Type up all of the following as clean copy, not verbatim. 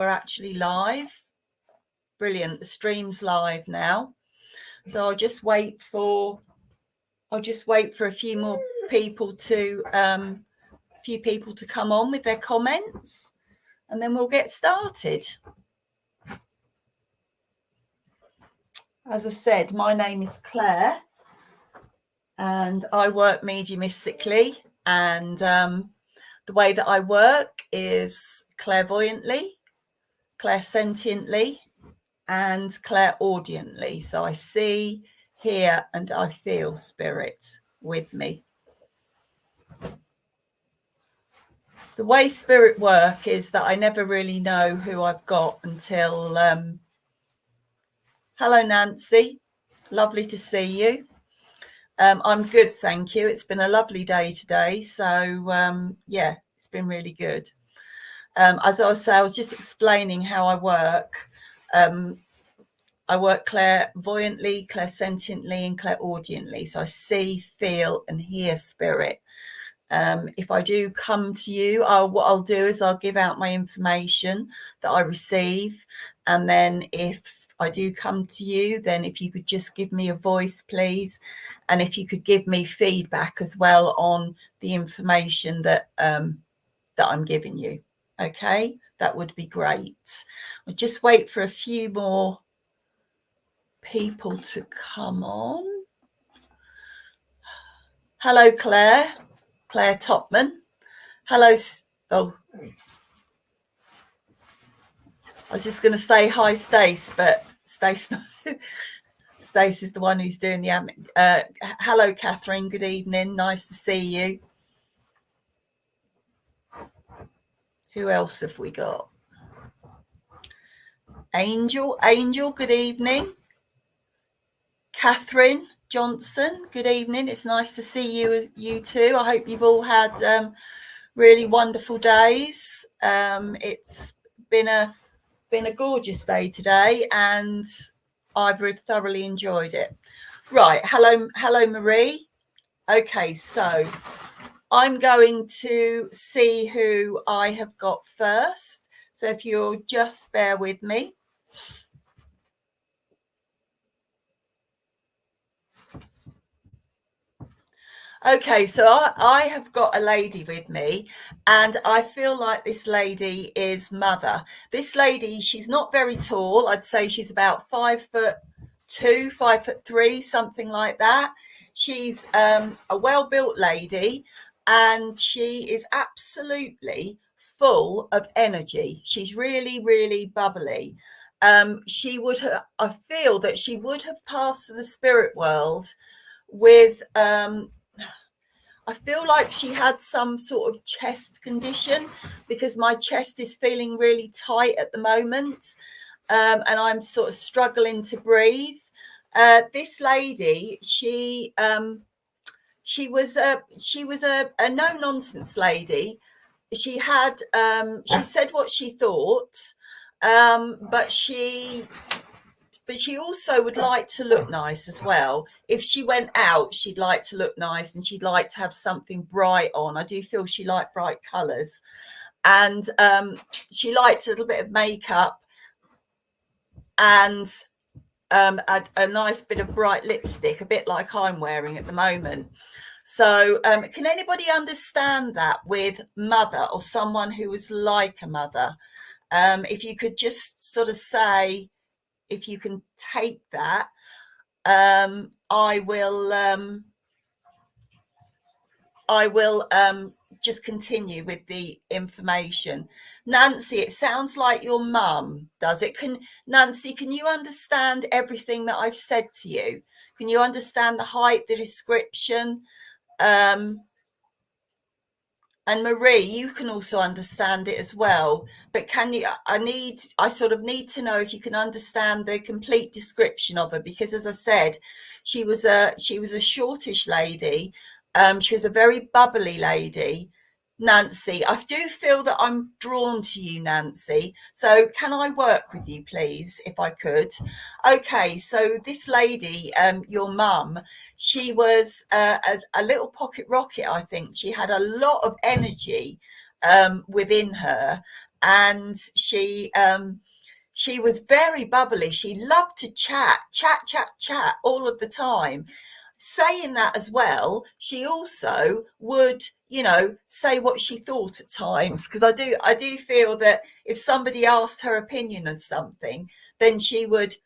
We're actually live. Brilliant. The stream's live now. So I'll just wait for a few more people to come on with their comments, and then we'll get started. As I said, my name is Claire and I work mediumistically, and the way that I work is clairvoyantly, clairsentiently, and clairaudiently. So I see, hear, and I feel spirit with me. The way spirit work is that I never really know who I've got until hello Nancy, lovely to see you. I'm good, thank you. It's been a lovely day today, so yeah, it's been really good. As I say, I was just explaining how I work. I work clairvoyantly, clairsentiently, and clairaudiently. So I see, feel, and hear spirit. If I do come to you, what I'll do is I'll give out my information that I receive. And then if I do come to you, then if you could just give me a voice, please. And if you could give me feedback as well on the information that I'm giving you. Okay, that would be great. I'll just wait for a few more people to come on. Hello, Claire Topman. Hello. Oh, I was just going to say hi, Stace, but Stace is the one who's doing the admin. Hello, Catherine. Good evening. Nice to see you. Who else have we got? Angel, good evening. Catherine Johnson, good evening. It's nice to see you too. I hope you've all had really wonderful days. It's been a gorgeous day today, and I've thoroughly enjoyed it. Right, hello Marie. Okay, so I'm going to see who I have got first. So if you'll just bear with me. Okay, so I have got a lady with me, and I feel like this lady is Mother. This lady, she's not very tall. I'd say she's about 5'2", 5'3", something like that. She's a well-built lady, and she is absolutely full of energy. She's really, really bubbly. I feel that she would have passed to the spirit world with I feel like she had some sort of chest condition, because my chest is feeling really tight at the moment, and I'm sort of struggling to breathe. This lady, she was a no nonsense lady. She had she said what she thought, but she also would like to look nice as well. If she went out, she'd like to look nice, and she'd like to have something bright on. I do feel she liked bright colours, and she liked a little bit of makeup and a nice bit of bright lipstick, a bit like I'm wearing at the moment. So can anybody understand that with Mother, or someone who was like a mother? If you could just sort of say, if you can take that, I will just continue with the information. Nancy, it sounds like your mum, does it? Nancy, can you understand everything that I've said to you? Can you understand the height, the description? And Marie, you can also understand it as well. But can you? I sort of need to know if you can understand the complete description of her, because, as I said, she was a shortish lady. She was a very bubbly lady. Nancy, I do feel that I'm drawn to you, Nancy. So can I work with you, please, if I could? Okay, so this lady, your mum, she was a little pocket rocket, I think. She had a lot of energy within her, and she was very bubbly. She loved to chat all of the time. Saying that as well, she also would, say what she thought at times, because I do feel that if somebody asked her opinion on something, then she would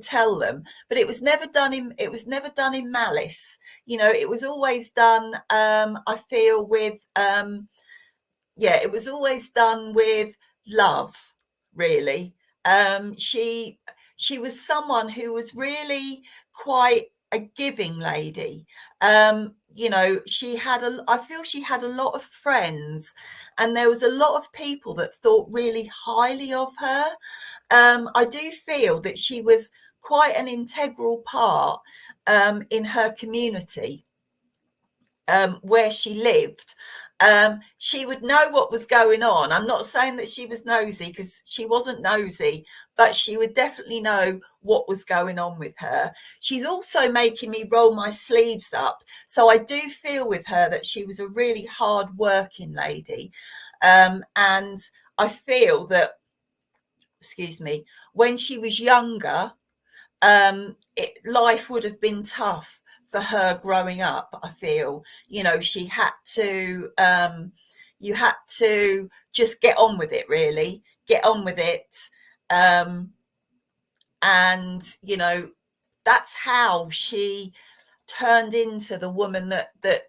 tell them. But it was never done in malice. It was always done, I feel, with yeah, it was always done with love, really. She was someone who was really quite a giving lady. I feel she had a lot of friends, and there was a lot of people that thought really highly of her. I do feel that she was quite an integral part in her community, where she lived. She would know what was going on. I'm not saying that she was nosy, because she wasn't nosy, but she would definitely know what was going on with her. She's also making me roll my sleeves up. So I do feel with her that she was a really hard working lady. And I feel that, excuse me, when she was younger, life would have been tough for her growing up. I feel, she had to, you had to just get on with it, really get on with it. And that's how she turned into the woman that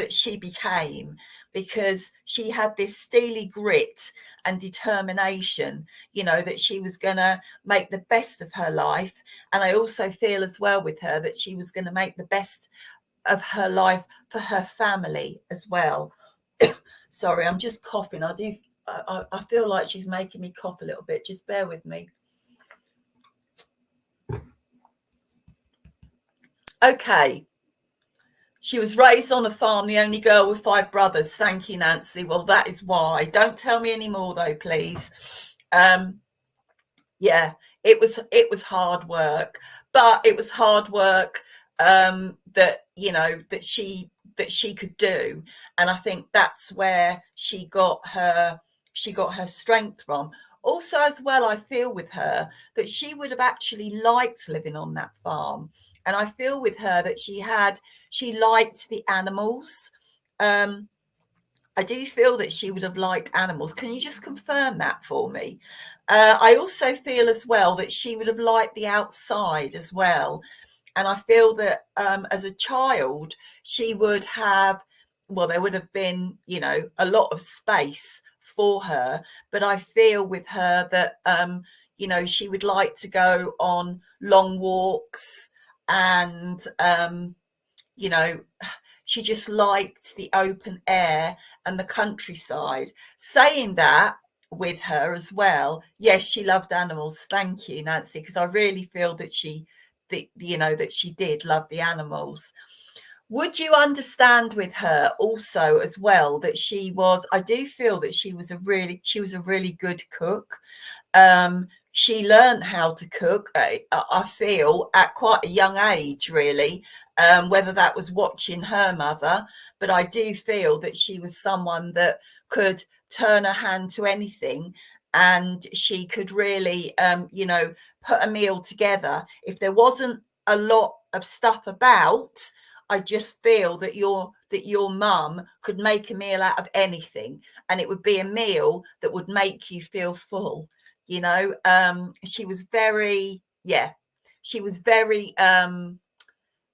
she became, because she had this steely grit and determination, that she was going to make the best of her life. And I also feel as well with her that she was going to make the best of her life for her family as well. Sorry, I'm just coughing. I feel like she's making me cough a little bit. Just bear with me. Okay. She was raised on a farm, the only girl with 5 brothers. Thank you, Nancy. Well, that is why. Don't tell me any more, though, please. Yeah, it was hard work, but it was hard work, that she could do. And I think that's where she got her strength from. Also, as well, I feel with her that she would have actually liked living on that farm. And I feel with her that she liked the animals. I do feel that she would have liked animals. Can you just confirm that for me? I also feel as well that she would have liked the outside as well. And I feel that, as a child, she would have, well, there would have been, a lot of space for her. But I feel with her that, she would like to go on long walks, and, you know, she just liked the open air and the countryside. Saying that with her as well, yes, she loved animals. Thank you, Nancy, because I really feel that that she did love the animals. Would you understand with her also as well that I do feel that she was a really good cook. She learned how to cook, I feel, at quite a young age, really, whether that was watching her mother, but I do feel that she was someone that could turn her hand to anything, and she could really, put a meal together. If there wasn't a lot of stuff about, I just feel that your mum could make a meal out of anything, and it would be a meal that would make you feel full. She was very, yeah, she was very,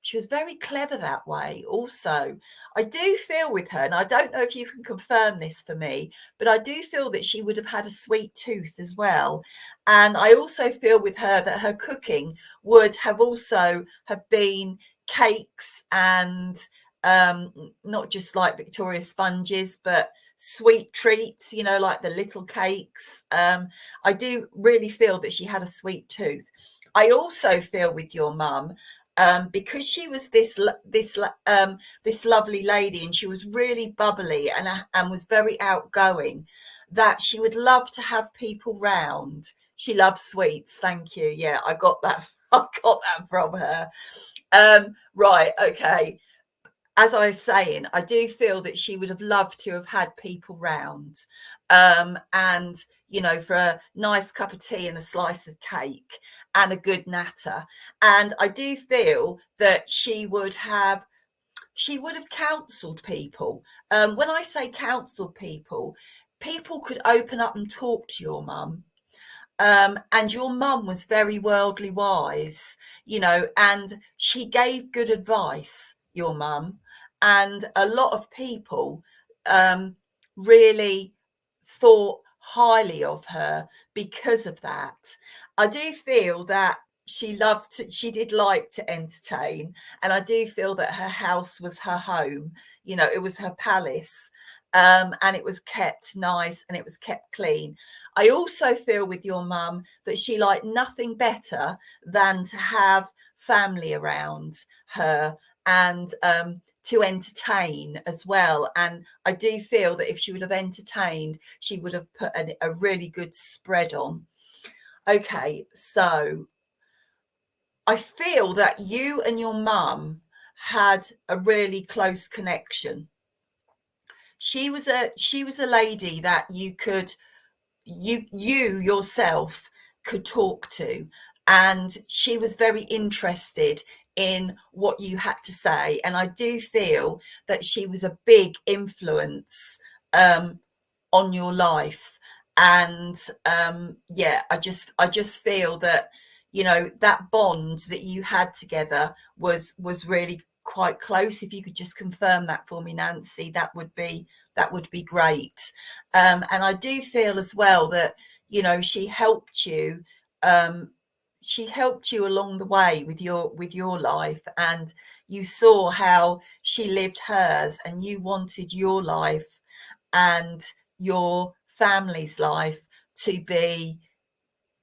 she was very clever that way. Also, I do feel with her, and I don't know if you can confirm this for me, but I do feel that she would have had a sweet tooth as well. And I also feel with her that her cooking would have also have been cakes, and, not just like Victoria sponges, but sweet treats, like the little cakes. I do really feel that she had a sweet tooth. I also feel with your mum, because she was this lovely lady, and she was really bubbly, and was very outgoing, that she would love to have people round. She loves sweets. Thank you. Yeah, I got that. I got that from her. Right. Okay. As I was saying, I do feel that she would have loved to have had people round. And for a nice cup of tea and a slice of cake and a good natter. And I do feel that she would have counseled people. When I say counsel people, people could open up and talk to your mum. And your mum was very worldly wise, and she gave good advice, your mum. And a lot of people um, really thought highly of her because of that. I do feel that she did like to entertain, and I do feel that her house was her home. It was her palace, and it was kept nice and it was kept clean. I also feel with your mum that she liked nothing better than to have family around her and to entertain as well. And I do feel that if she would have entertained, she would have put a really good spread on. Okay, so I feel that you and your mum had a really close connection. She was a lady that you yourself could talk to, and she was very interested in what you had to say. And I do feel that she was a big influence on your life. And yeah, I just feel that that bond that you had together was really quite close. If you could just confirm that for me, Nancy, that would be great. And I do feel as well that she helped you. She helped you along the way with your life, and you saw how she lived hers, and you wanted your life and your family's life to be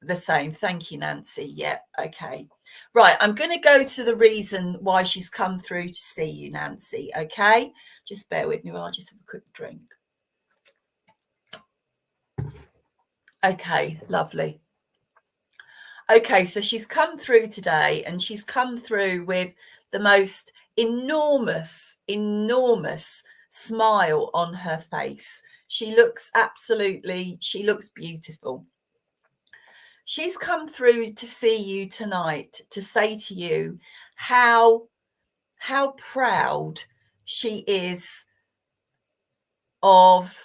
the same. Thank you, Nancy. Yeah, okay. Right, I'm going to go to the reason why she's come through to see you, Nancy. Okay, just bear with me while I just have a quick drink. Okay, lovely. Okay, so she's come through today, and she's come through with the most enormous smile on her face. She looks beautiful. She's come through to see you tonight to say to you how proud she is of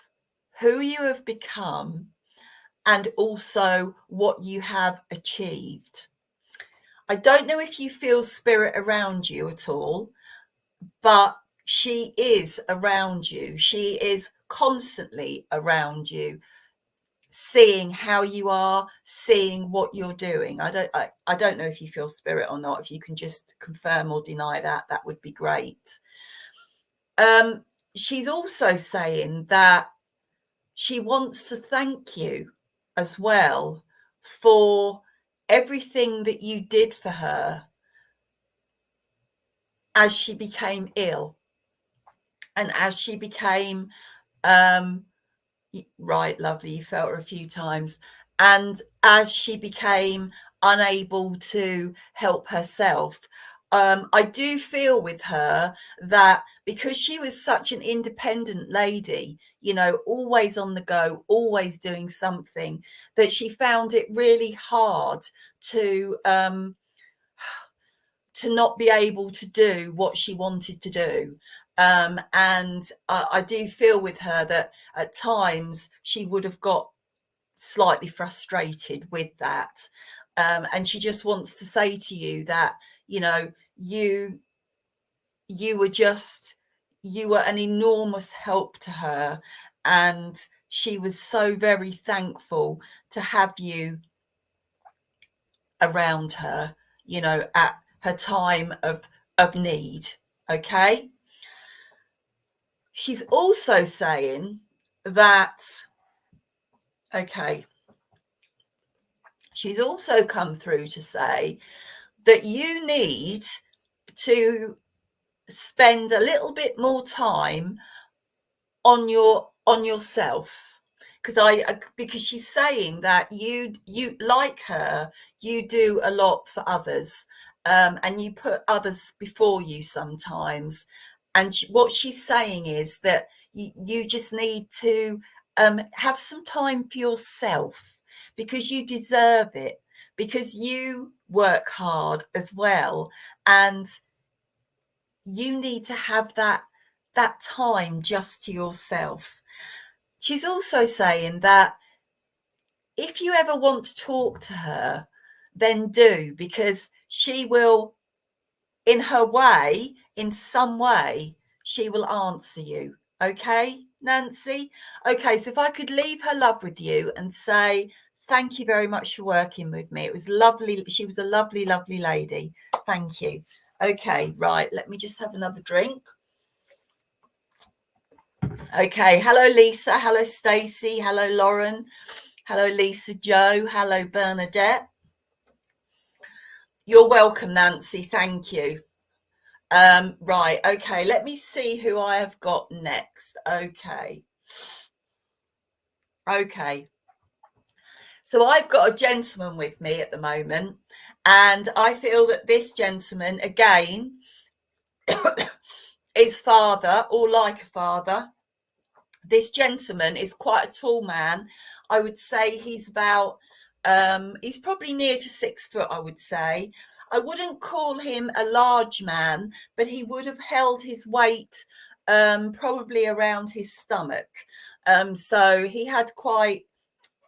who you have become and also what you have achieved. I don't know if you feel spirit around you at all, but she is around you. She is constantly around you, seeing how you are, seeing what you're doing. I don't know if you feel spirit or not. If you can just confirm or deny that, that would be great. She's also saying that she wants to thank you as well for everything that you did for her as she became ill and as she became right, lovely, you felt her a few times, and as she became unable to help herself. I do feel with her that because she was such an independent lady, always on the go, always doing something, that she found it really hard to not be able to do what she wanted to do. And I do feel with her that at times she would have got slightly frustrated with that. And she just wants to say to you that, you you were an enormous help to her, and she was so very thankful to have you around her, at her time of need. Okay. She's also saying that, okay, she's also come through to say that you need to spend a little bit more time on yourself, because she's saying that you like her, you do a lot for others, and you put others before you sometimes. And what she's saying is that you just need to have some time for yourself, because you deserve it, because you work hard as well, and you need to have that time just to yourself. She's also saying that if you ever want to talk to her, then do, because she will, in her way, in some way, she will answer you. Okay, Nancy? Okay, so if I could leave her love with you and say, thank you very much for working with me. It was lovely. She was a lovely, lovely lady. Thank you. Okay, right. Let me just have another drink. Okay. Hello, Lisa. Hello, Stacey. Hello, Lauren. Hello, Lisa Joe. Hello, Bernadette. You're welcome, Nancy. Thank you. Right. Okay. Let me see who I have got next. Okay. Okay. So I've got a gentleman with me at the moment, and I feel that this gentleman, again, is father, or like a father. This gentleman is quite a tall man. I would say he's about, he's probably near to 6 foot, I would say. I wouldn't call him a large man, but he would have held his weight probably around his stomach. So he had quite,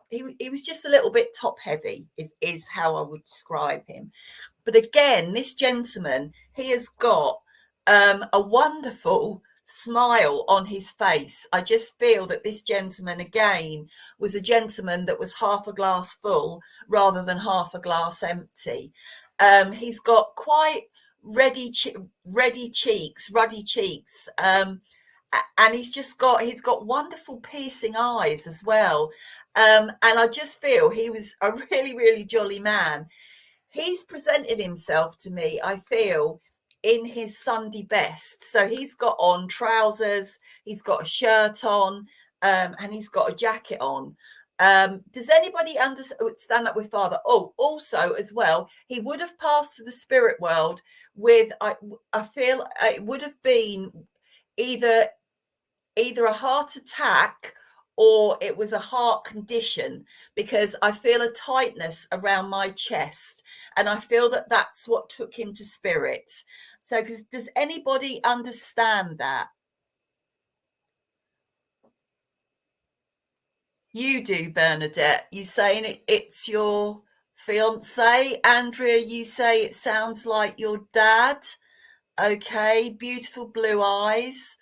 he was just a little bit top heavy, is how I would describe him. But again, this gentleman, he has got a wonderful smile on his face. I just feel that this gentleman, again, was a gentleman that was half a glass full rather than half a glass empty. He's got quite ruddy cheeks, and he's got wonderful piercing eyes as well. And I just feel he was a really, really jolly man. He's presented himself to me, I feel, in his Sunday best. So he's got on trousers, he's got a shirt on, and he's got a jacket on. Does anybody understand that with father? Oh, also as well, he would have passed to the spirit world with, I feel it would have been either a heart attack, or it was a heart condition, because I feel a tightness around my chest, and I feel that that's what took him to spirit. So does anybody understand that? You do, Bernadette. You saying it's your fiance. Andrea, you say it sounds like your dad. Okay, beautiful blue eyes.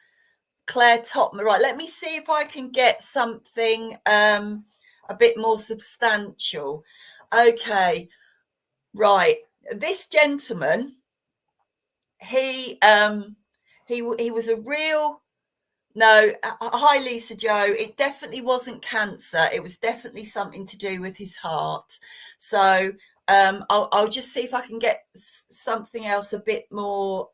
Claire Topman. Right, let me see if I can get something a bit more substantial. Okay, right. This gentleman, he was a real, no, hi Lisa Joe. It definitely wasn't cancer. It was definitely something to do with his heart. So I'll just see if I can get something else a bit more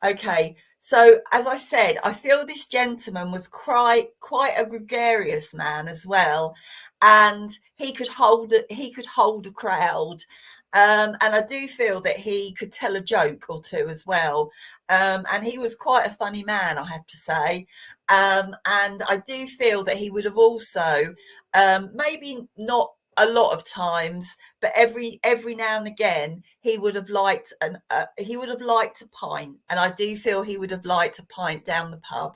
okay, so as I said, I feel this gentleman was quite a gregarious man as well, and he could hold a crowd, and I do feel that he could tell a joke or two as well, and he was quite a funny man, I have to say, and I do feel that he would have also, maybe not a lot of times, but every now and again he would have liked a pint, and I do feel he would have liked a pint down the pub.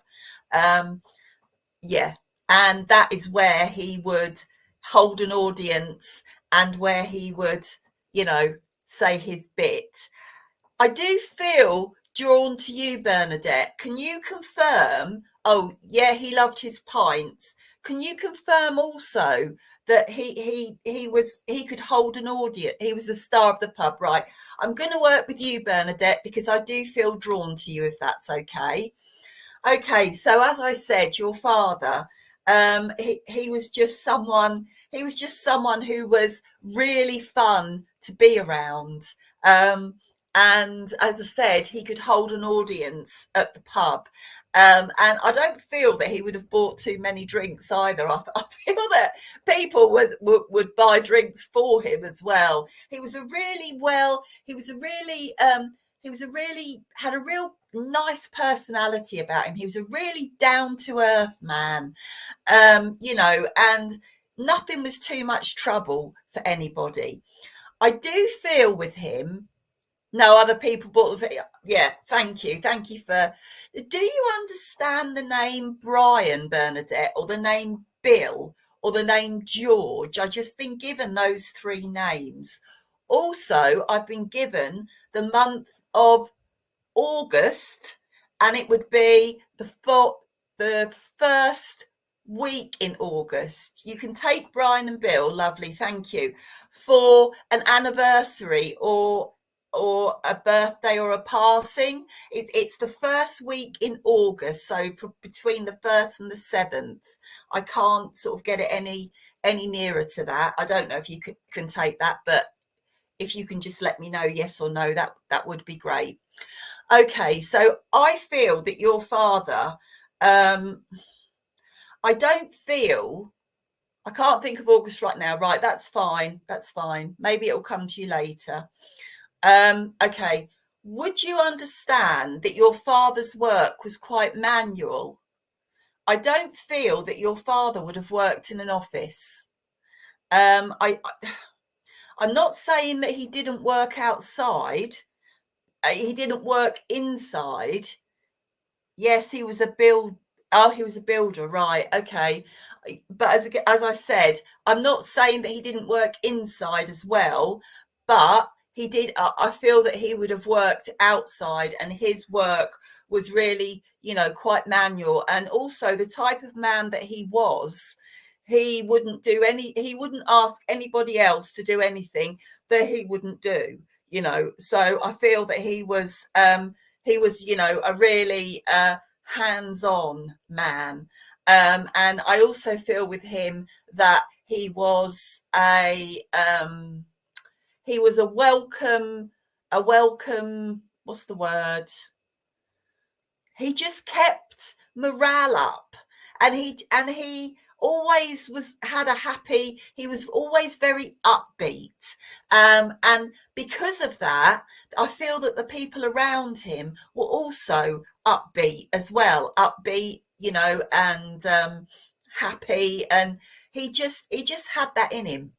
Yeah, and that is where he would hold an audience, and where he would, say his bit. I do feel drawn to you, Bernadette. Can you confirm? Oh, yeah, he loved his pints. Can you confirm also that he could hold an audience? He was the star of the pub, right? I'm going to work with you, Bernadette, because I do feel drawn to you, if that's okay. Okay, so as I said, your father, he was just someone. He was just someone who was really fun to be around. Um, and as I said, he could hold an audience at the pub. And I don't feel that he would have bought too many drinks either. I feel that people would buy drinks for him as well. He was a really had a real nice personality about him. He was a really down to earth man, and nothing was too much trouble for anybody. I do feel with him. No, other people bought the. Yeah, thank you for. Do you understand the name Brian, Bernadette, or the name Bill, or the name George? I've just been given those three names. Also, I've been given the month of August, and it would be the first week in August. You can take Brian and Bill, lovely, thank you, for an anniversary or a birthday or a passing. It's the first week in August, so for between the 1st and the 7th. I can't sort of get it any nearer to that. I don't know if you can take that, but if you can just let me know yes or no, that would be great. Okay, so I feel that your father, I don't feel, I can't think of August right now. Right, that's fine. That's fine. Maybe it'll come to you later. Okay, would you understand that your father's work was quite manual? I don't feel that your father would have worked in an office. I'm not saying that he didn't work outside. He didn't work inside. Yes, he was a he was a builder, right? Okay, but as I said, I'm not saying that he didn't work inside as well, but he did. I feel that he would have worked outside, and his work was really, quite manual. And also the type of man that he was, he wouldn't do he wouldn't ask anybody else to do anything that he wouldn't do. So I feel that he was, a really hands-on man. And I also feel with him that he was a welcome, what's the word? He just kept morale up, and he always he was always very upbeat, and because of that, I feel that the people around him were also upbeat as well, and happy, and he just had that in him.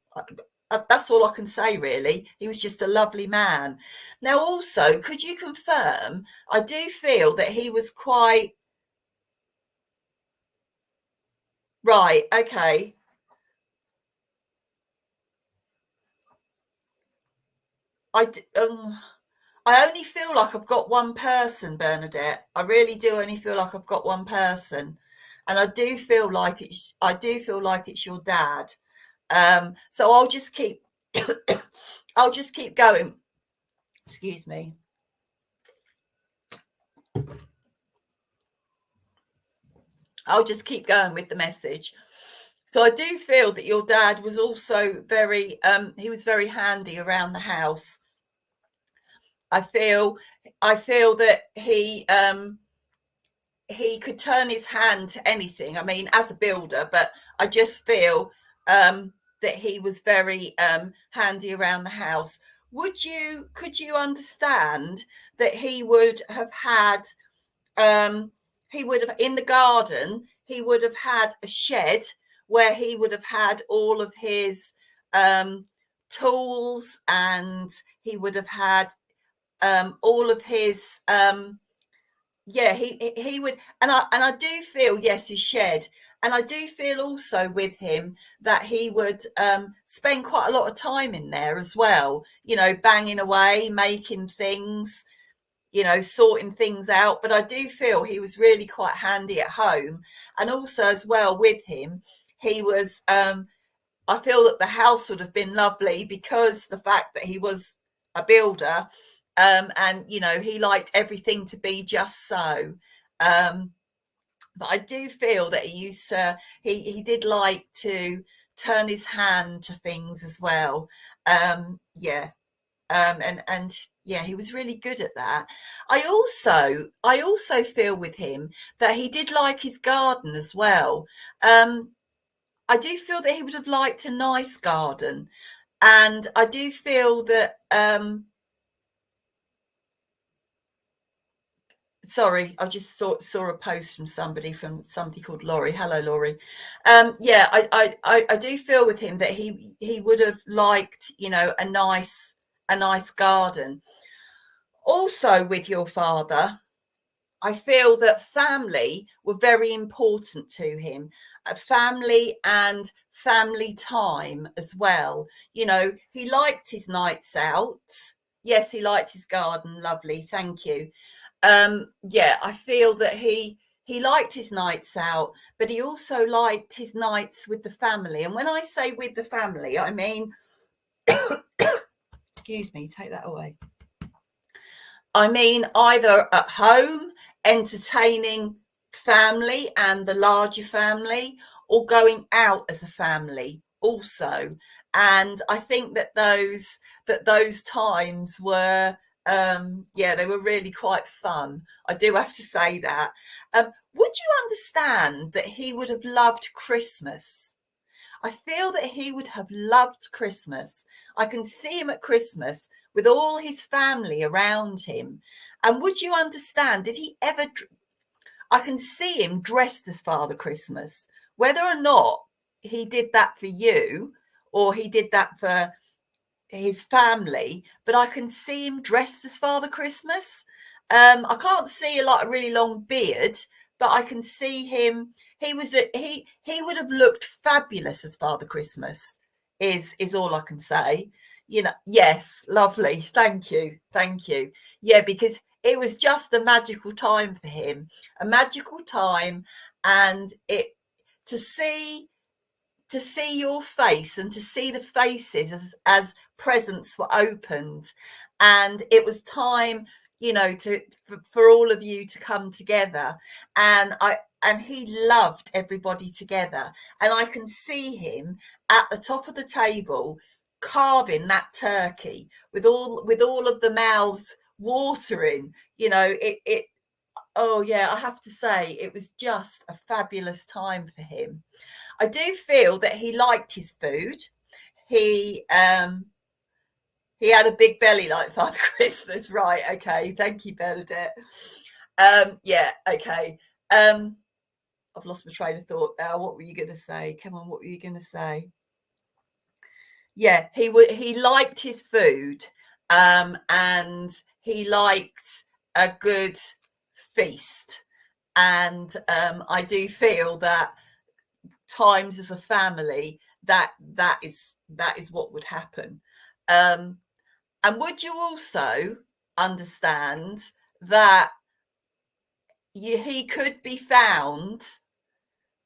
That's all I can say, really. He was just a lovely man. Now, also, could you confirm? I do feel that he was quite right. Okay. I I only feel like I've got one person, Bernadette. I really do only feel like I've got one person, and I do feel like it's your dad. So I'll just keep going. Excuse me. I'll just keep going with the message. So I do feel that your dad was also he was very handy around the house. I feel that he could turn his hand to anything. I mean, as a builder, but I just feel that he was very handy around the house. Could you understand that he would have, in the garden, he would have had a shed where he would have had all of his tools, and he would have had all of his yeah, he would, and I do feel, yes, his shed, and I do feel also with him that he would spend quite a lot of time in there as well, banging away, making things, sorting things out. But I do feel he was really quite handy at home, and also as well with him, he was. I feel that the house would have been lovely because the fact that he was a builder, and he liked everything to be just so. Um, but I do feel that he did like to turn his hand to things as well. Yeah, and yeah, he was really good at that. I also feel with him that he did like his garden as well. I do feel that he would have liked a nice garden, and I do feel that sorry, I just saw a post from somebody called Laurie. Hello, Laurie. Yeah, I do feel with him that he would have liked, a nice garden. Also, with your father, I feel that family were very important to him, family and family time as well. He liked his nights out. Yes, he liked his garden. Lovely, thank you. Yeah, I feel that he liked his nights out, but he also liked his nights with the family. And when I say with the family, I mean, excuse me, take that away. I mean, either at home, entertaining family and the larger family, or going out as a family also. And I think that those times were, yeah, they were really quite fun. I do have to say that. Would you understand that he would have loved Christmas? I feel that he would have loved Christmas. I can see him at Christmas with all his family around him. And would you understand, did he ever? I can see him dressed as Father Christmas. Whether or not he did that for you or he did that for his family, but I can see him dressed as Father Christmas. I can't see a really long beard, but I can see him. He would have looked fabulous as Father Christmas. Is all I can say. Yes, lovely. Thank you. Yeah, because it was just a magical time for him, a magical time, and it to see to see your face and to see the faces as presents were opened, and it was time, for all of you to come together, and he loved everybody together, and I can see him at the top of the table carving that turkey with all of the mouths watering. It oh yeah, I have to say it was just a fabulous time for him. I do feel that he liked his food. He he had a big belly like Father Christmas, right? Okay, thank you, Bernadette. Yeah, okay. I've lost my train of thought now. What were you going to say? Come on, what were you going to say? Yeah, he liked his food, and he liked a good feast, and I do feel that times as a family, that is what would happen. um and would you also understand that he could be found,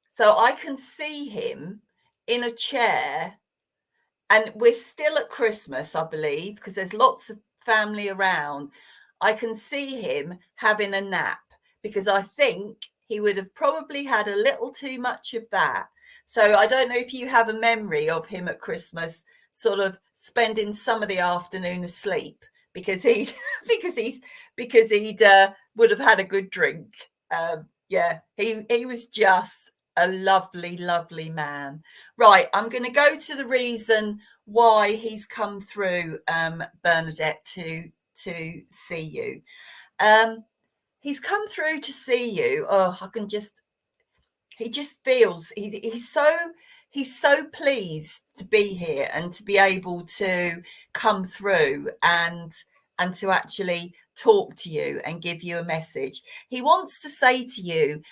so I can see him in a chair, and we're still at Christmas, I believe, because there's lots of family around. I can see him having a nap, because I think he would have probably had a little too much of that. So I don't know if you have a memory of him at Christmas sort of spending some of the afternoon asleep, because he'd because he's because he'd would have had a good drink. Yeah, he was just a lovely, lovely man. Right, I'm going to go to the reason why he's come through, Bernadette, to see you. He's come through to see you. Oh, he just feels he's so pleased to be here and to be able to come through and to actually talk to you and give you a message. He wants to say to you,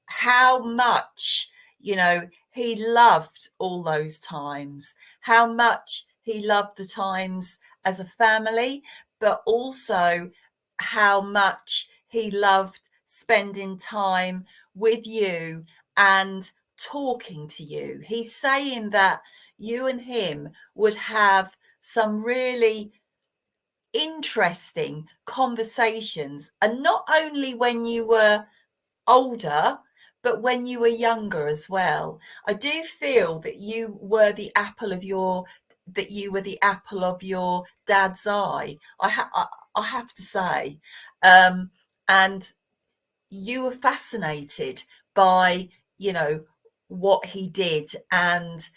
how much he loved all those times, how much he loved the times as a family, but also how much he loved spending time with you and talking to you. He's saying that you and him would have some really interesting conversations, and not only when you were older, but when you were younger as well. I do feel that you were the apple of your dad's eye. I have to say, and you were fascinated by what he did, and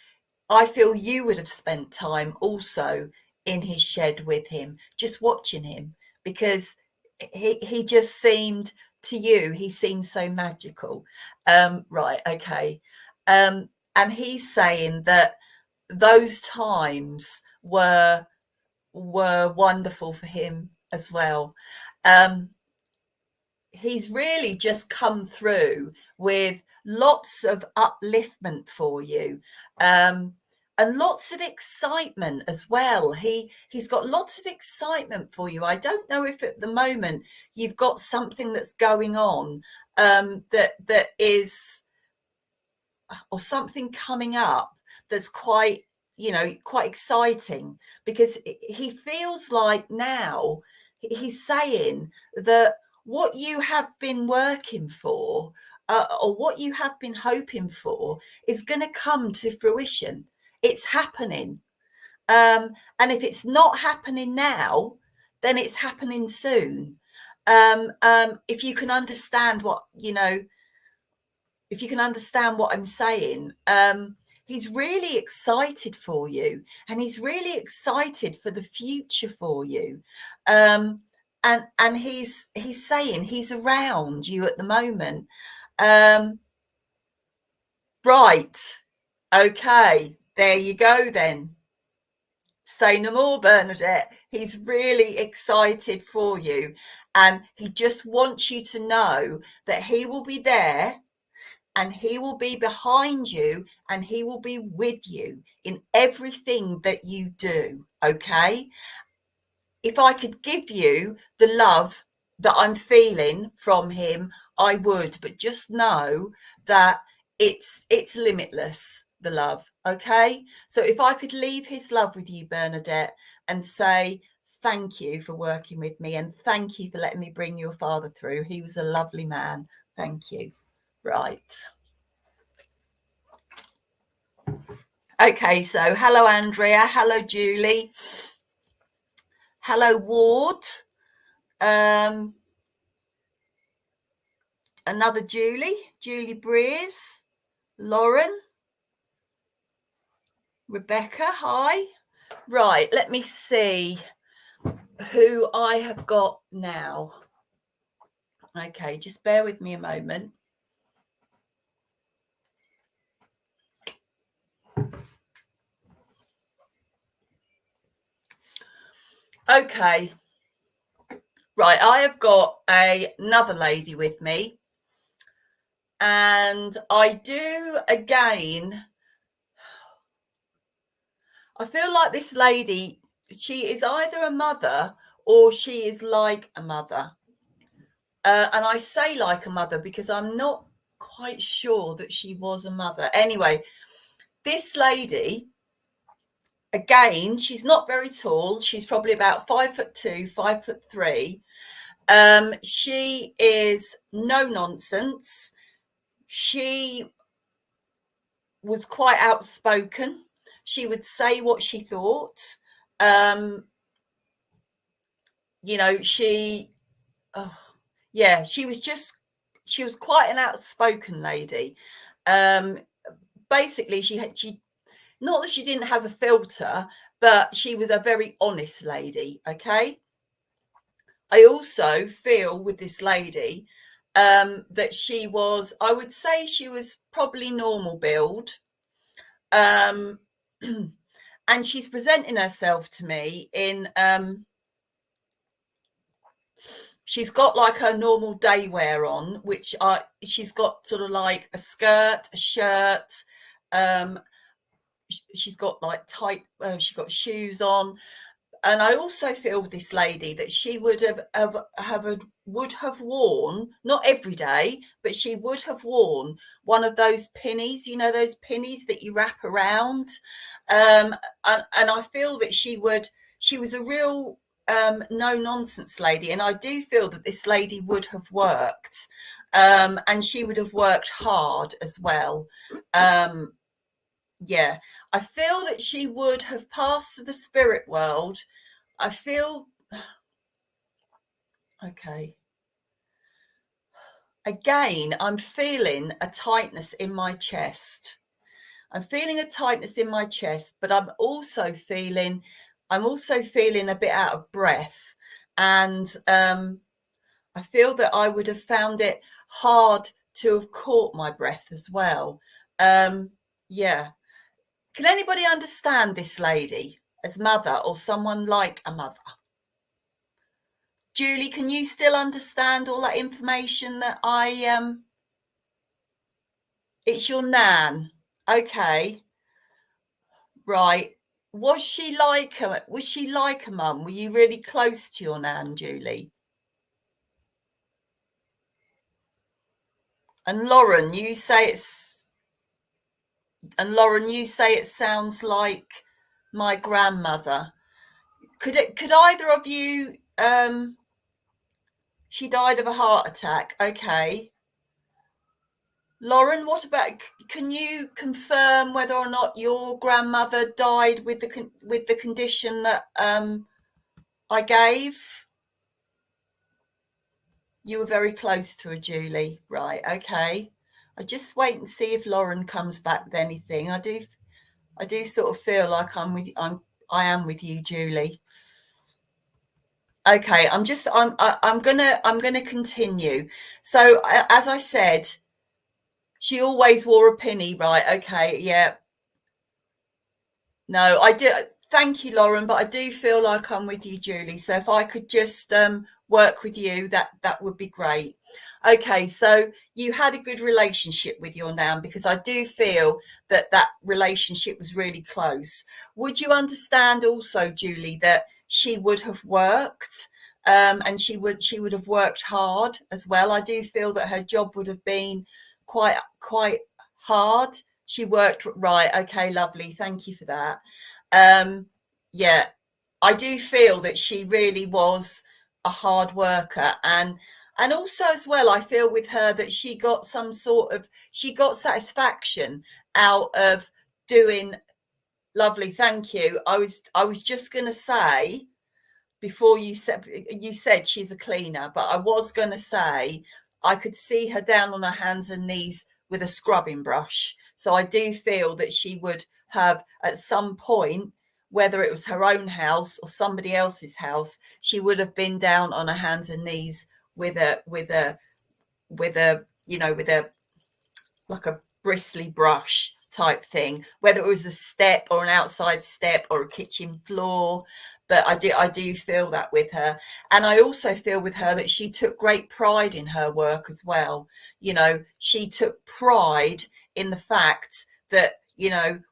I feel you would have spent time also in his shed with him, just watching him, because he just seemed, to you, he seemed so magical. Right, okay. And he's saying that those times were wonderful for him as well. Um, he's really just come through with lots of upliftment for you. And lots of excitement as well. He's got lots of excitement for you. I don't know if at the moment you've got something that's going on, that is, or something coming up that's quite, quite exciting, because he feels like now he's saying that what you have been working for, or what you have been hoping for, is going to come to fruition. It's happening. And if it's not happening now, then it's happening soon. If you can understand what I'm saying, he's really excited for you, and he's really excited for the future for you. And he's saying he's around you at the moment. Right. Okay. There you go then. Say no more, Bernadette. He's really excited for you, and he just wants you to know that he will be there, and he will be behind you, and he will be with you in everything that you do. Okay? If I could give you the love that I'm feeling from him, I would, but just know that it's limitless, the love. Okay? So if I could leave his love with you, Bernadette, and say thank you for working with me, and thank you for letting me bring your father through. He was a lovely man. Thank you. Right. Okay, so hello, Andrea. Hello, Julie. Hello, Ward. Another Julie Breers. Lauren. Rebecca, hi. Right, let me see who I have got now. Okay, just bear with me a moment. Okay. Right, I have got another lady with me. And I do, again, I feel like this lady, she is either a mother or she is like a mother. And I say like a mother because I'm not quite sure that she was a mother. Anyway, this lady, again, she's not very tall. She's probably about 5'2", 5'3". She is no nonsense. She was quite outspoken. She would say what she thought. She was quite an outspoken lady. Basically, she not that she didn't have a filter, but she was a very honest lady. Okay. I also feel with this lady, that I would say she was probably normal build. And she's presenting herself to me in, she's got like her normal day wear on, which she's got sort of like a skirt, a shirt. She's got like tight, she's got shoes on. And I also feel with this lady that she would have worn, not every day, but she would have worn one of those pinnies, those pinnies that you wrap around. And I feel that she was a real, no nonsense lady. And I do feel that this lady would have worked, and she would have worked hard as well. Yeah, I feel that she would have passed to the spirit world. I feel, okay. Again, I'm feeling a tightness in my chest. I'm feeling a tightness in my chest, but I'm also feeling a bit out of breath. And I feel that I would have found it hard to have caught my breath as well. Yeah. Can anybody understand this lady as mother or someone like a mother? Julie, can you still understand all that information that it's your nan. Okay. Right. Was she like a mum? Were you really close to your nan, Julie? And Lauren, you say you say it sounds like my grandmother. Could either of you she died of a heart attack. Okay. Lauren, what about, can you confirm whether or not your grandmother died with the condition that I gave? You were very close to her, Julie. Right, okay. I just wait and see if Lauren comes back with anything. I do sort of feel like I am with you, Julie. Okay, I'm gonna continue. So as I said, she always wore a pinny, right? Okay, yeah. No, I do. Thank you, Lauren, but I do feel like I'm with you, Julie. So if I could just work with you, that would be great. Okay, so you had a good relationship with your nan, because I do feel that relationship was really close. Would you understand also, Julie, that she would have worked, and she would have worked hard as well? I do feel that her job would have been quite hard. She worked, right. Okay, lovely. Thank you for that. Yeah, I do feel that she really was a hard worker, and also as well, I feel with her that she got satisfaction out of doing. Lovely, thank you. I was just going to say, before you said she's a cleaner, but I was going to say I could see her down on her hands and knees with a scrubbing brush. So I do feel that she would have at some point, whether it was her own house or somebody else's house, she would have been down on her hands and knees with a like a bristly brush type thing, whether it was a step or an outside step or a kitchen floor. But I do feel that with her. And I also feel with her that she took great pride in her work as well. She took pride in the fact that,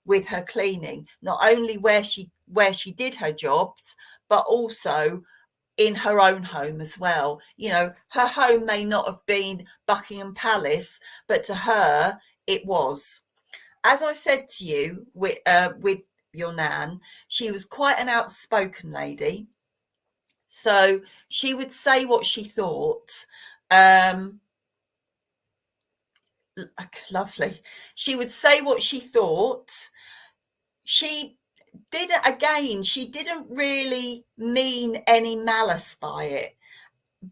with her cleaning, not only where she did her jobs, but also in her own home as well. Her home may not have been Buckingham Palace, but to her it was. As I said to you, with your nan, she was quite an outspoken lady. So she would say what she thought. Um, Lovely. She would say what she thought. She she didn't really mean any malice by it,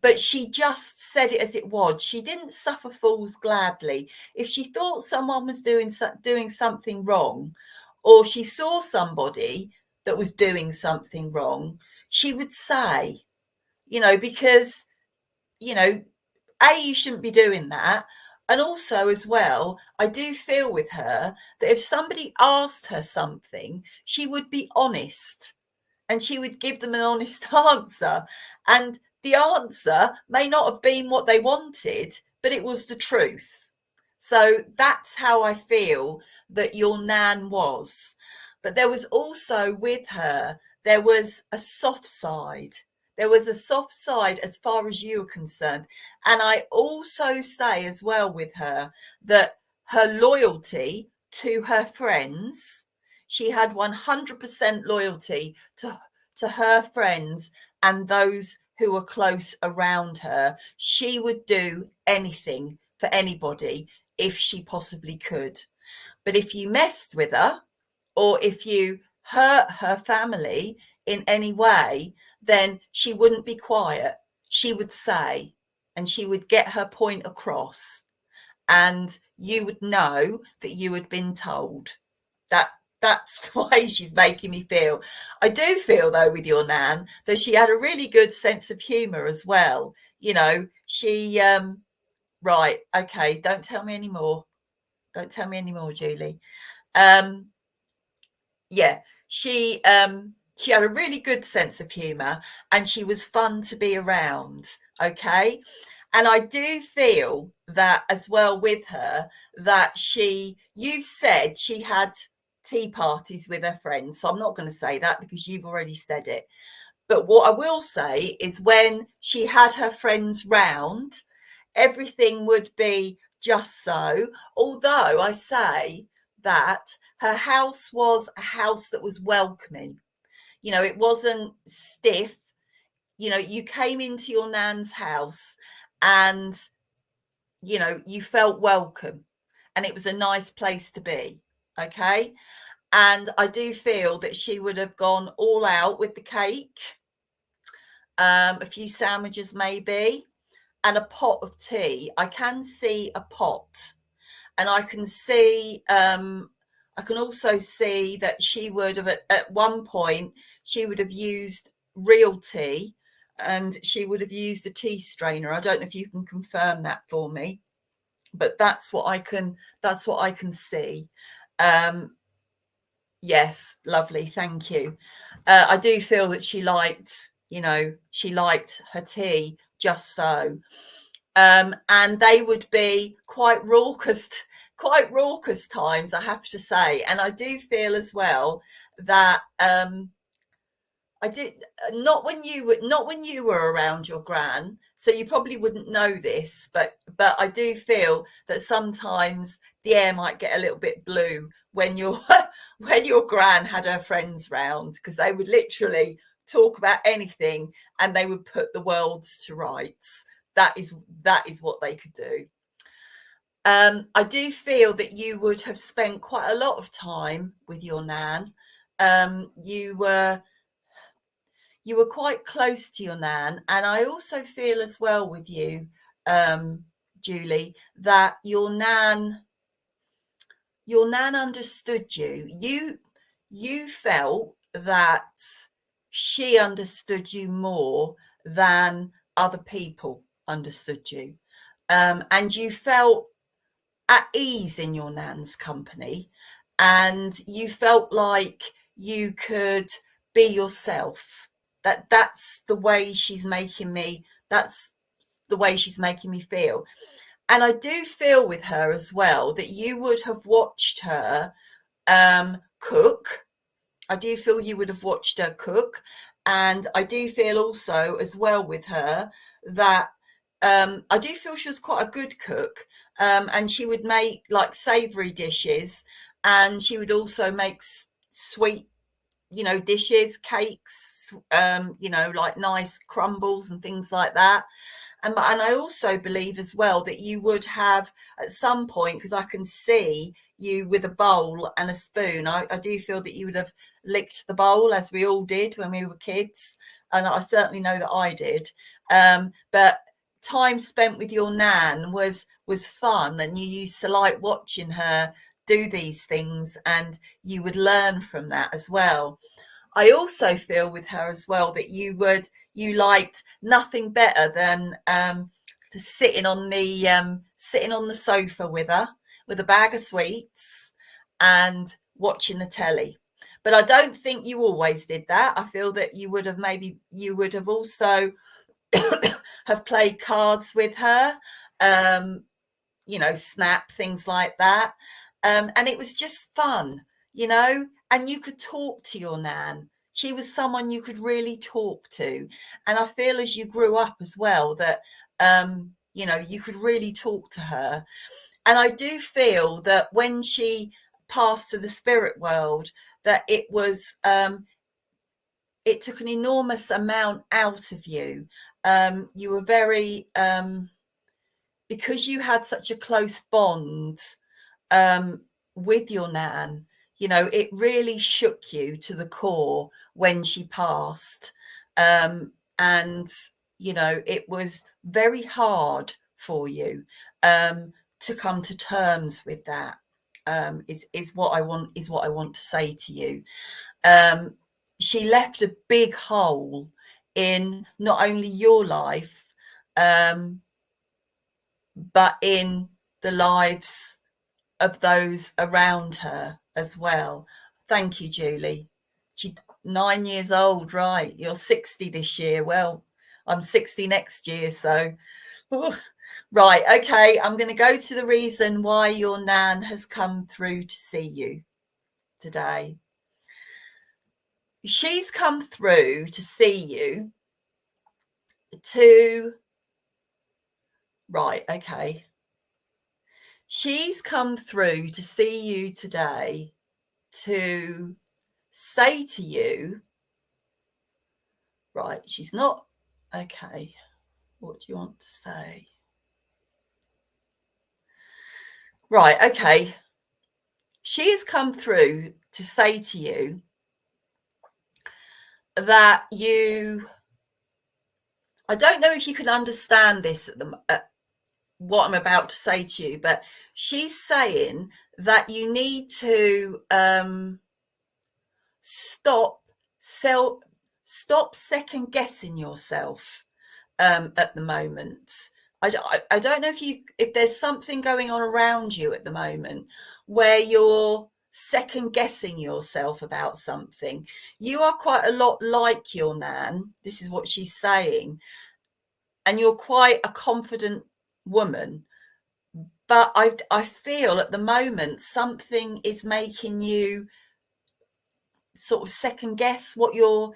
but she just said it as it was. She didn't suffer fools gladly. If she thought someone was doing something wrong, or she saw somebody that was doing something wrong, she would say, because, you know, you shouldn't be doing that. And also, as well, I do feel with her that if somebody asked her something, she would be honest and she would give them an honest answer. And the answer may not have been what they wanted, but it was the truth. So that's how I feel that your nan was. But there was also with her, there was a soft side. There was a soft side as far as you are concerned. And I also say as well with her that her loyalty to her friends, she had 100% loyalty to her friends and those who were close around her. She would do anything for anybody if she possibly could. But if you messed with her, or if you hurt her family in any way, then she wouldn't be quiet. She would say, and she would get her point across, and you would know that you had been told. That's the way she's making me feel. I do feel though with your nan that she had a really good sense of humour as well. she right, okay, don't tell me anymore. Don't tell me anymore, Julie. Um, yeah, she had a really good sense of humor, and she was fun to be around. Okay. And I do feel that as well with her, that you said she had tea parties with her friends. So I'm not going to say that because you've already said it. But what I will say is when she had her friends round, everything would be just so. Although I say that her house was a house that was welcoming. It wasn't stiff. You came into your nan's house and, you felt welcome, and it was a nice place to be. Okay. And I do feel that she would have gone all out with the cake, a few sandwiches maybe, and a pot of tea. I can see a pot, and I can also see that she would have at one point she would have used real tea, and she would have used a tea strainer. I don't know if you can confirm that for me, but that's what I can see. Um, yes, lovely, thank you. I do feel that she liked her tea just so. And they would be quite raucous times, I have to say. And I do feel as well that I did not when you were around your gran, so you probably wouldn't know this, but I do feel that sometimes the air might get a little bit blue when your when your gran had her friends round, because they would literally talk about anything and they would put the world to rights. That is what they could do. I do feel that you would have spent quite a lot of time with your nan. You were quite close to your nan, and I also feel as well with you, um, Julie, that your nan understood you. You felt that she understood you more than other people understood you, and you felt at ease in your nan's company, and you felt like you could be yourself. That's the way she's making me feel. And I do feel with her as well that you would have watched her cook. I do feel you would have watched her cook. And I do feel also as well with her that I do feel she was quite a good cook. And she would make like savory dishes, and she would also make sweet, dishes, cakes, like nice crumbles and things like that. And I also believe as well that you would have at some point, because I can see you with a bowl and a spoon. I do feel that you would have licked the bowl, as we all did when we were kids, and I certainly know that I did. But time spent with your nan was fun, and you used to like watching her do these things, and you would learn from that as well. I also feel with her as well that you liked nothing better than just sitting on the sofa with her with a bag of sweets and watching the telly. But I don't think you always did that. I feel that you would have also have played cards with her, um, snap, things like that. And it was just fun. And you could talk to your nan. She was someone you could really talk to. And I feel as you grew up as well that, you could really talk to her. And I do feel that when she passed to the spirit world, that it took an enormous amount out of you. You were very, because you had such a close bond um, with your nan, it really shook you to the core when she passed. And, it was very hard for you to come to terms with that. Is what I want to say to you. Um, she left a big hole in not only your life, but in the lives of those around her as well. Thank you, Julie. She's 9 years old, right? You're 60 this year. Well, I'm 60 next year, so right. Okay, I'm going to go to the reason why your nan has come through to see you today. She's come through to see you to, right, okay. She's come through to see you today to say to you, right, she's not, okay, what do you want to say? Right, okay. She has come through to say to you that I don't know if you can understand this what I'm about to say to you, but she's saying that you need to stop second guessing yourself at the moment. I don't know if there's something going on around you at the moment where you're second guessing yourself about something. You are quite a lot like your nan. This is what she's saying. And you're quite a confident woman. But I feel at the moment something is making you sort of second guess what you're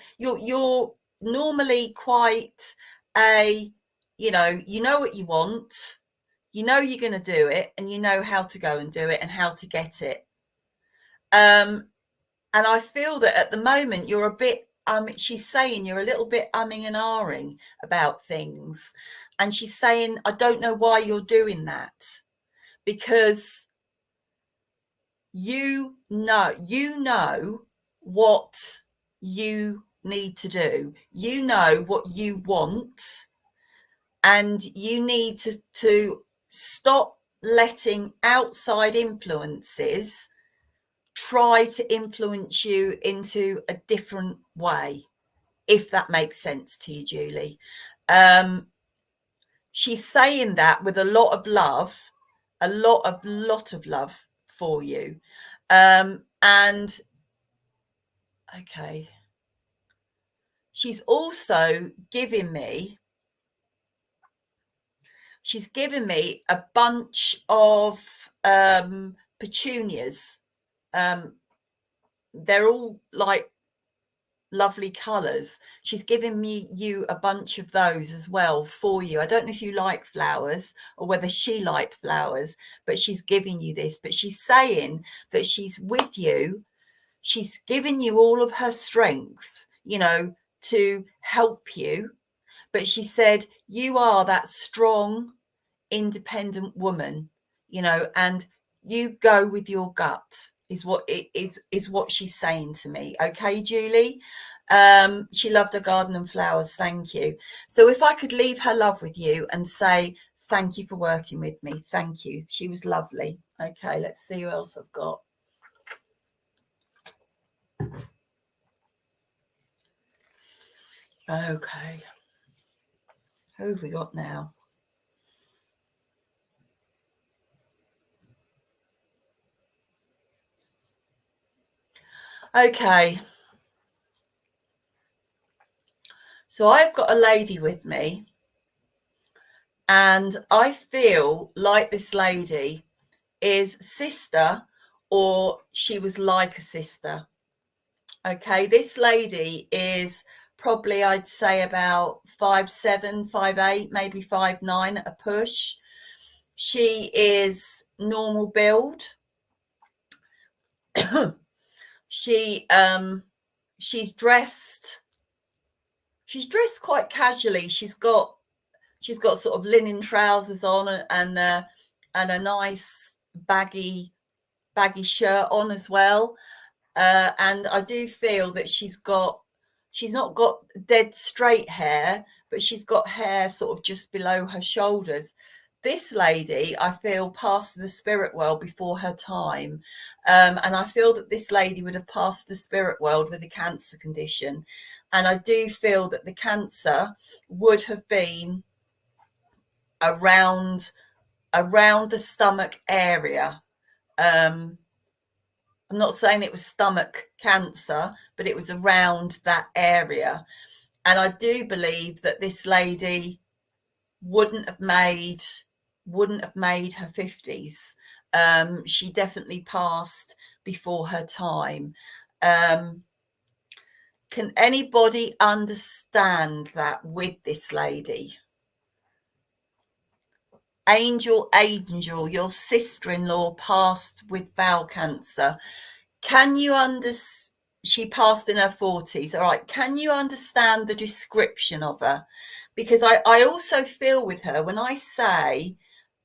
normally quite a, you know what you want, you know you're going to do it, and you know how to go and do it and how to get it. And I feel that at the moment you're a bit she's saying you're a little bit umming and ahhing about things, and she's saying I don't know why you're doing that, because you know what you need to do, you know what you want, and you need to stop letting outside influences try to influence you into a different way, if that makes sense to you, Julie. She's saying that with a lot of love, a lot of love for you. And okay, she's also given me a bunch of petunias. They're all like lovely colours. She's given you a bunch of those as well for you. I don't know if you like flowers or whether she liked flowers, but she's giving you this. But she's saying that she's with you. She's given you all of her strength, to help you. But she said, you are that strong, independent woman, and you go with your gut is what she's saying to me. Okay, Julie. She loved her garden and flowers. Thank you. So if I could leave her love with you and say thank you for working with me. Thank you. She was lovely. Okay, let's see who else I've got. Okay, who have we got now? Okay, so I've got a lady with me, and I feel like this lady is sister, or she was like a sister. Okay, this lady is probably, I'd say, about 5'7", 5'8", maybe 5'9" at a push. She is normal build. She's dressed quite casually. She's got sort of linen trousers on, and a nice baggy shirt on as well. And I do feel that she's not got dead straight hair, but she's got hair sort of just below her shoulders. This lady, I feel, passed the spirit world before her time. And I feel that this lady would have passed the spirit world with a cancer condition. And I do feel that the cancer would have been around the stomach area. I'm not saying it was stomach cancer, but it was around that area. And I do believe that this lady wouldn't have made her 50s. She definitely passed before her time. Can anybody understand that with this lady? Angel, your sister-in-law passed with bowel cancer. Can you understand? She passed in her 40s. All right. Can you understand the description of her? Because I also feel with her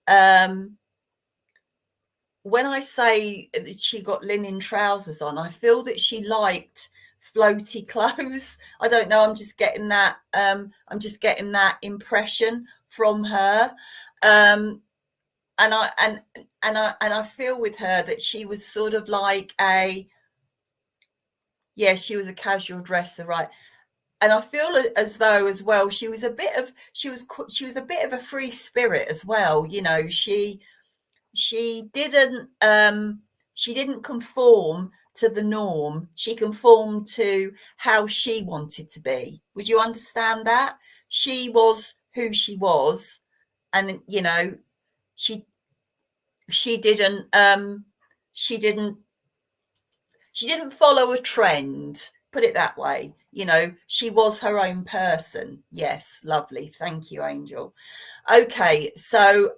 um, when I say that she got linen trousers on, I feel that she liked floaty clothes. I don't know. I'm just getting that. I'm just getting that impression from her. Um, and I feel with her that she was sort of like she was a casual dresser, right? And I feel as though as well she was a bit of a free spirit as well. You know, she didn't she didn't conform to the norm. She conformed to how she wanted to be. Would you understand that? She was who she was, and you know, she she didn't um she didn't she didn't follow a trend, put it that way. You know, she was her own person. Yes, lovely, thank you, Angel. Okay, so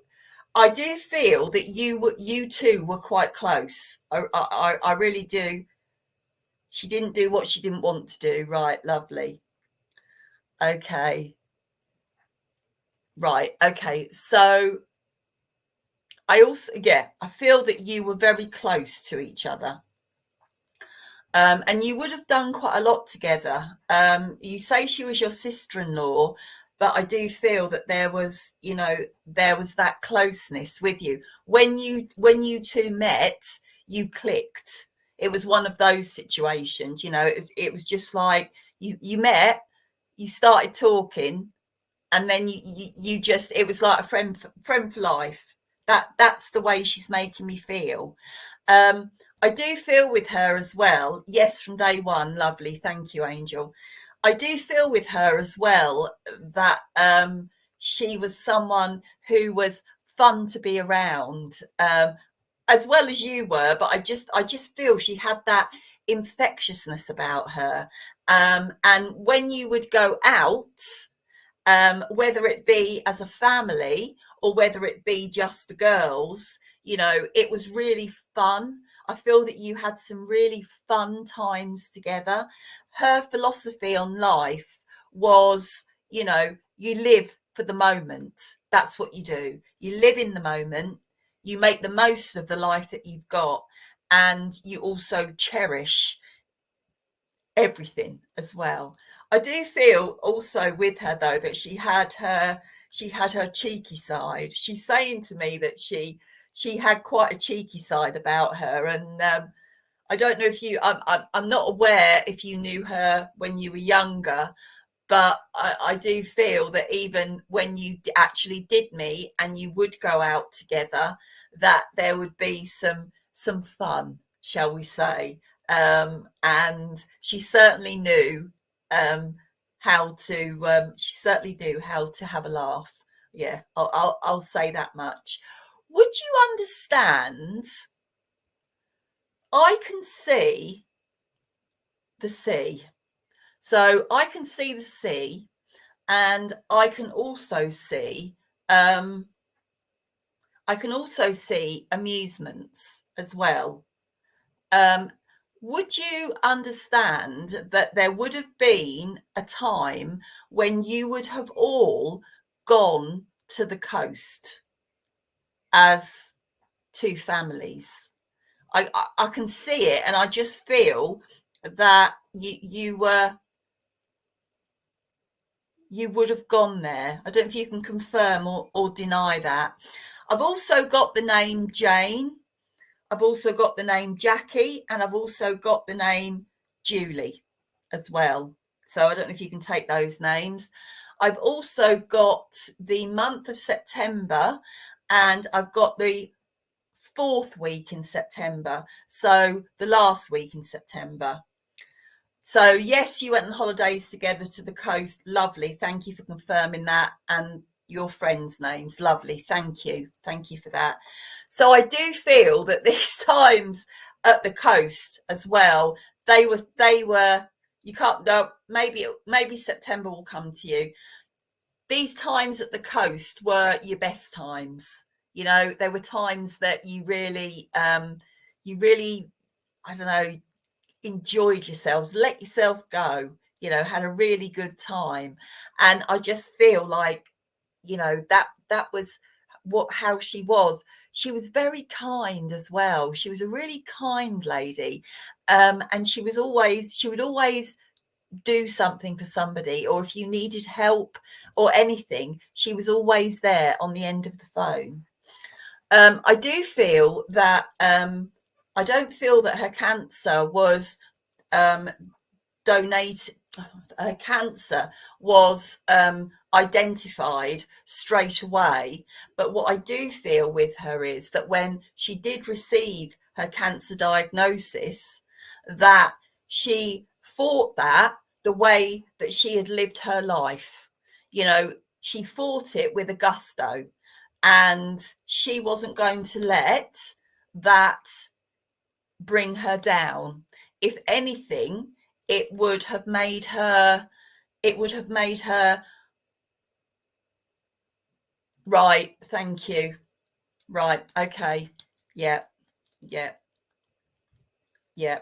I do feel that you two were quite close. I really do. She didn't do what she didn't want to do. Right, lovely. Okay, right, okay. So I feel that you were very close to each other. And you would have done quite a lot together. You say she was your sister-in-law, but I do feel that there was that closeness with you. When you two met, you clicked. It was one of those situations, it was just like you met, you started talking, and then you just it was like a friend for life. That's the way she's making me feel. I do feel with her as well. Yes, from day one. Lovely, thank you, Angel. I do feel with her as well that she was someone who was fun to be around, as well as you were. But I just feel she had that infectiousness about her. And when you would go out, whether it be as a family or whether it be just the girls, it was really fun. I feel that you had some really fun times together. Her philosophy on life was, you live for the moment. That's what you do. You live in the moment, you make the most of the life that you've got, and you also cherish everything as well. I do feel also with her though that she had her cheeky side. She's saying to me that she had quite a cheeky side about her, and I don't know if I'm not aware if you knew her when you were younger, but I do feel that even when you actually did meet and you would go out together, that there would be some fun, shall we say? And she certainly knew how to. She certainly knew how to have a laugh. Yeah, I'll say that much. Would you understand? I can see the sea, so I can see the sea, and um I can also see amusements as well. Um would you understand that there would have been a time when you would have all gone to the coast as two families? I can see it, and I just feel that you would have gone there. I don't know if you can confirm or deny that. I've also got the name Jane. I've also got the name Jackie, and I've also got the name Julie as well. So I don't know if you can take those names. I've also got the month of September, and I've got the 4th week in September, so the last week in September. So yes, you went on holidays together to the coast. Lovely. Thank you for confirming that. And your friends' names. Lovely. Thank you. Thank you for that. So I do feel that these times at the coast as well, they were you can't go, maybe September will come to you. These times at the coast were your best times. There were times that you really, I don't know, enjoyed yourselves, let yourself go, had a really good time. And I just feel like, that was how she was. She was very kind as well. She was a really kind lady. And she would always do something for somebody, or if you needed help or anything, she was always there on the end of the phone. I do feel that I don't feel that her cancer was um, donate cancer was identified straight away. But what I do feel with her is that when she did receive her cancer diagnosis, that she fought that the way that she had lived her life. She fought it with a gusto, and she wasn't going to let that bring her down. If anything, it would have made her right. Thank you. Right. Okay. Yeah. Yeah. Yeah.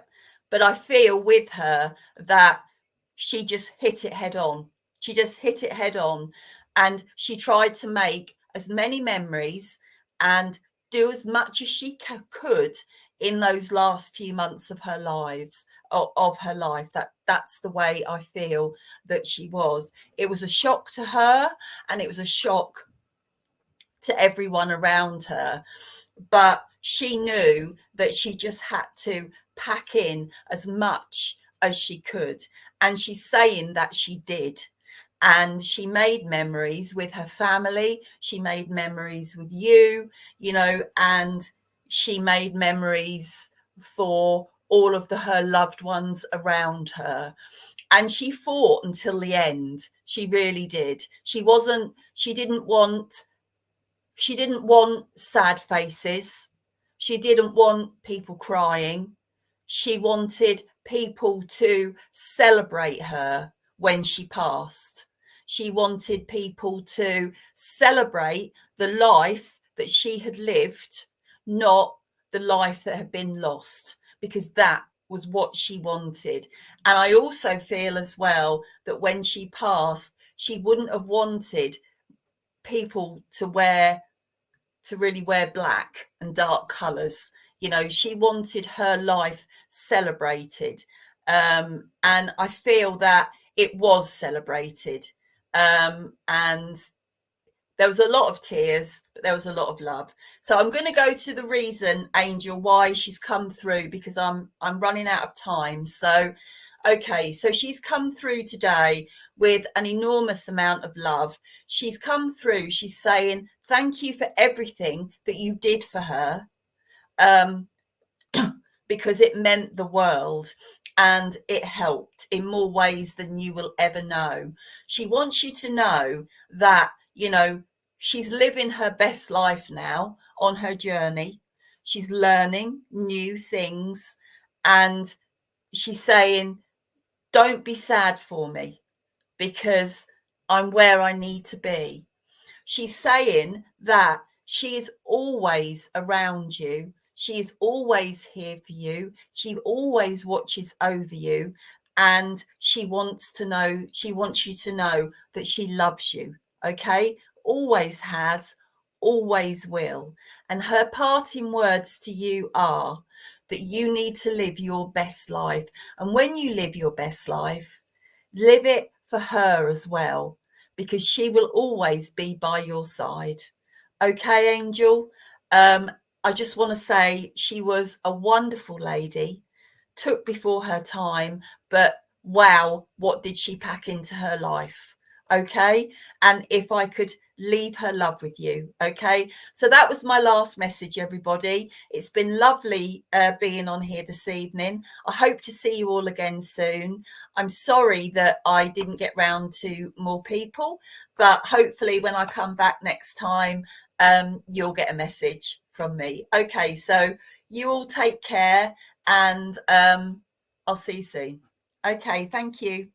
But I feel with her that she just hit it head on. She just hit it head on. And she tried to make as many memories and do as much as she could in those last few months of her life. That's the way I feel that she was. It was a shock to her, and it was a shock to everyone around her. But she knew that she just had to pack in as much as she could. And she's saying that she did. And she made memories with her family. She made memories with and she made memories for all of her loved ones around her. And she fought until the end. She really did. She didn't want sad faces. She didn't want people crying. She wanted people to celebrate her when she passed. She wanted people to celebrate the life that she had lived, not the life that had been lost, because that was what she wanted. And I also feel as well that when she passed, she wouldn't have wanted people to really wear black and dark colours. She wanted her life celebrated. And I feel that it was celebrated. And there was a lot of tears, but there was a lot of love. So I'm going to go to the reason, Angel, why she's come through, because I'm running out of time. So okay, so she's come through today with an enormous amount of love. She's come through, she's saying, thank you for everything that you did for her, because it meant the world and it helped in more ways than you will ever know. She wants you to know that, she's living her best life now on her journey. She's learning new things, and she's saying, don't be sad for me, because I'm where I need to be. She's saying that she is always around you. She is always here for you. She always watches over you. And she wants you to know that she loves you. Okay? Always has, always will. And her parting words to you are that you need to live your best life. And when you live your best life, live it for her as well, because she will always be by your side. Okay, Angel? I just want to say she was a wonderful lady, took before her time, but wow, what did she pack into her life? okay, and if I could leave her love with you, okay. So that was my last message, everybody. It's been lovely being on here this evening. I hope to see you all again soon. I'm sorry that I didn't get round to more people, but hopefully when I come back next time, you'll get a message from me. Okay, so you all take care, and I'll see you soon. Okay, thank you.